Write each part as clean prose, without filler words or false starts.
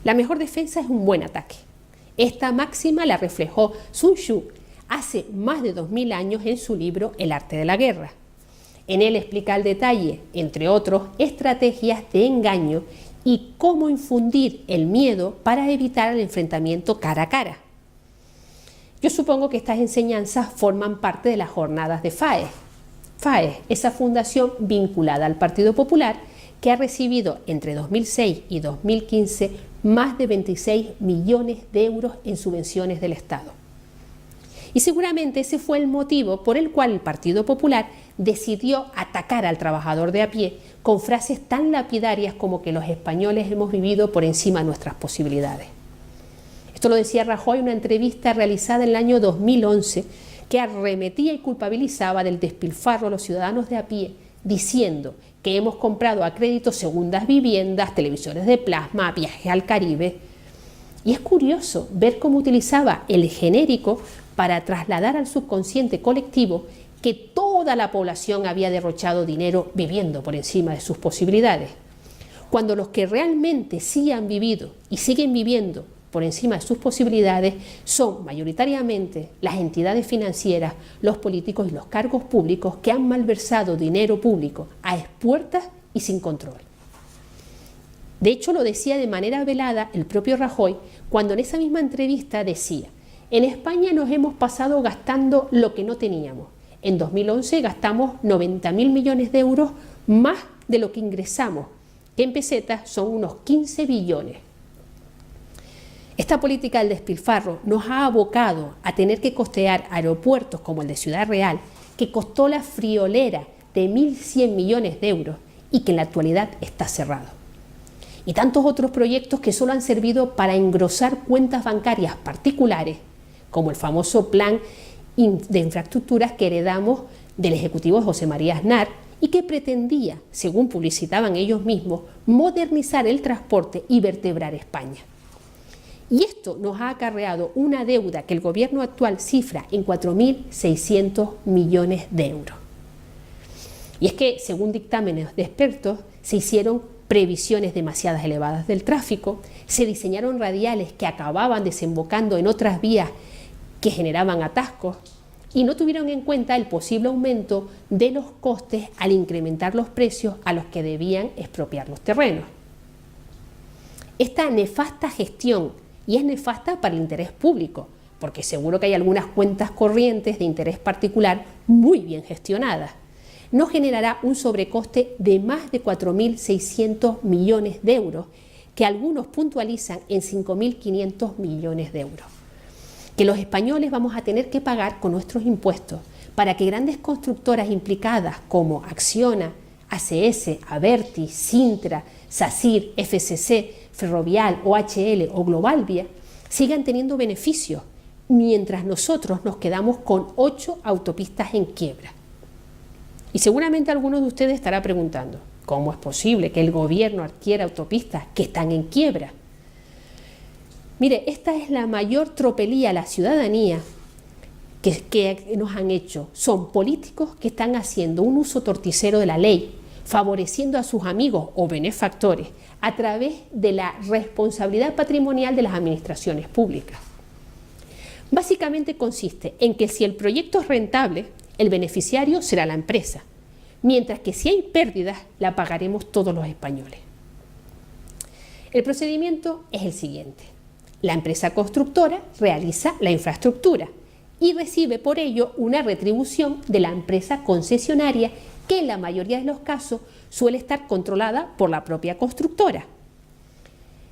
La mejor defensa es un buen ataque. Esta máxima la reflejó Sun Tzu hace más de 2000 años en su libro El arte de la guerra. En él explica al detalle, entre otros, estrategias de engaño y cómo infundir el miedo para evitar el enfrentamiento cara a cara. Yo supongo que estas enseñanzas forman parte de las jornadas de FAES. FAES, esa fundación vinculada al Partido Popular que ha recibido entre 2006 y 2015 más de 26 millones de euros en subvenciones del Estado. Y seguramente ese fue el motivo por el cual el Partido Popular decidió atacar al trabajador de a pie con frases tan lapidarias como que los españoles hemos vivido por encima de nuestras posibilidades. Esto lo decía Rajoy en una entrevista realizada en el año 2011 que arremetía y culpabilizaba del despilfarro a los ciudadanos de a pie, diciendo que hemos comprado a crédito segundas viviendas, televisores de plasma, viajes al Caribe. Y es curioso ver cómo utilizaba el genérico para trasladar al subconsciente colectivo que toda la población había derrochado dinero viviendo por encima de sus posibilidades, cuando los que realmente sí han vivido y siguen viviendo por encima de sus posibilidades son mayoritariamente las entidades financieras, los políticos y los cargos públicos que han malversado dinero público a expuertas y sin control. De hecho, lo decía de manera velada el propio Rajoy cuando en esa misma entrevista decía: en España nos hemos pasado gastando lo que no teníamos. En 2011 gastamos 90.000 millones de euros más de lo que ingresamos, que en pesetas son unos 15 billones. Esta política del despilfarro nos ha abocado a tener que costear aeropuertos como el de Ciudad Real, que costó la friolera de 1.100 millones de euros y que en la actualidad está cerrado. Y tantos otros proyectos que solo han servido para engrosar cuentas bancarias particulares, como el famoso plan de infraestructuras que heredamos del ejecutivo de José María Aznar y que pretendía, según publicitaban ellos mismos, modernizar el transporte y vertebrar España. Y esto nos ha acarreado una deuda que el gobierno actual cifra en 4.600 millones de euros. Y es que, según dictámenes de expertos, se hicieron previsiones demasiado elevadas del tráfico, se diseñaron radiales que acababan desembocando en otras vías que generaban atascos y no tuvieron en cuenta el posible aumento de los costes al incrementar los precios a los que debían expropiar los terrenos. Esta nefasta gestión, y es nefasta para el interés público, porque seguro que hay algunas cuentas corrientes de interés particular muy bien gestionadas, no generará un sobrecoste de más de 4.600 millones de euros, que algunos puntualizan en 5.500 millones de euros, que los españoles vamos a tener que pagar con nuestros impuestos para que grandes constructoras implicadas como Acciona, ACS, Abertis, Sintra, SACIR, FCC, Ferrovial, OHL o Globalvia sigan teniendo beneficios, mientras nosotros nos quedamos con 8 autopistas en quiebra. Y seguramente alguno de ustedes estará preguntando, ¿cómo es posible que el gobierno adquiera autopistas que están en quiebra? Mire, esta es la mayor tropelía a la ciudadanía que nos han hecho. Son políticos que están haciendo un uso torticero de la ley, favoreciendo a sus amigos o benefactores a través de la responsabilidad patrimonial de las administraciones públicas. Básicamente consiste en que si el proyecto es rentable, el beneficiario será la empresa, mientras que si hay pérdidas, la pagaremos todos los españoles. El procedimiento es el siguiente. La empresa constructora realiza la infraestructura y recibe por ello una retribución de la empresa concesionaria que en la mayoría de los casos suele estar controlada por la propia constructora.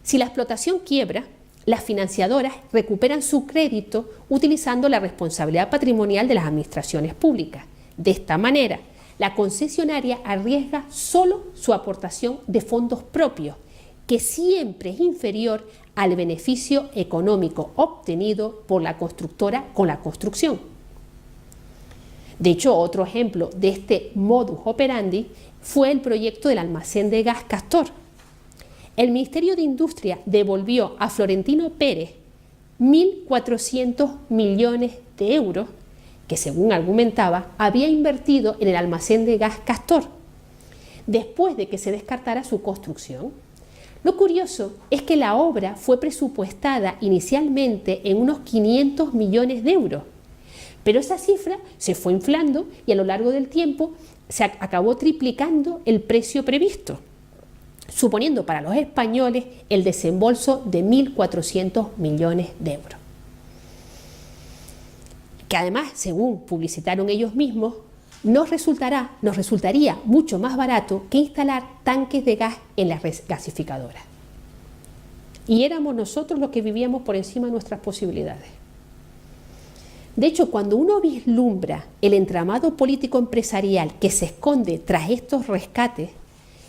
Si la explotación quiebra, las financiadoras recuperan su crédito utilizando la responsabilidad patrimonial de las administraciones públicas. De esta manera, la concesionaria arriesga solo su aportación de fondos propios, que siempre es inferior al beneficio económico obtenido por la constructora con la construcción. De hecho, otro ejemplo de este modus operandi fue el proyecto del almacén de gas Castor. El Ministerio de Industria devolvió a Florentino Pérez 1.400 millones de euros que, según argumentaba, había invertido en el almacén de gas Castor, después de que se descartara su construcción. Lo curioso es que la obra fue presupuestada inicialmente en unos 500 millones de euros, pero esa cifra se fue inflando y a lo largo del tiempo se acabó triplicando el precio previsto, suponiendo para los españoles el desembolso de 1.400 millones de euros. Que además, según publicitaron ellos mismos, nos resultaría mucho más barato que instalar tanques de gas en las gasificadoras. Y éramos nosotros los que vivíamos por encima de nuestras posibilidades. De hecho, cuando uno vislumbra el entramado político empresarial que se esconde tras estos rescates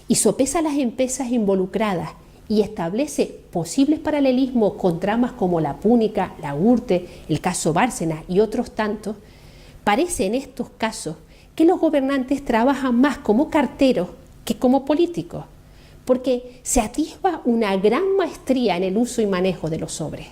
y sopesa las empresas involucradas y establece posibles paralelismos con tramas como la Púnica, la Gürtel, el caso Bárcenas y otros tantos, parece en estos casos que los gobernantes trabajan más como carteros que como políticos, porque se atisba una gran maestría en el uso y manejo de los sobres.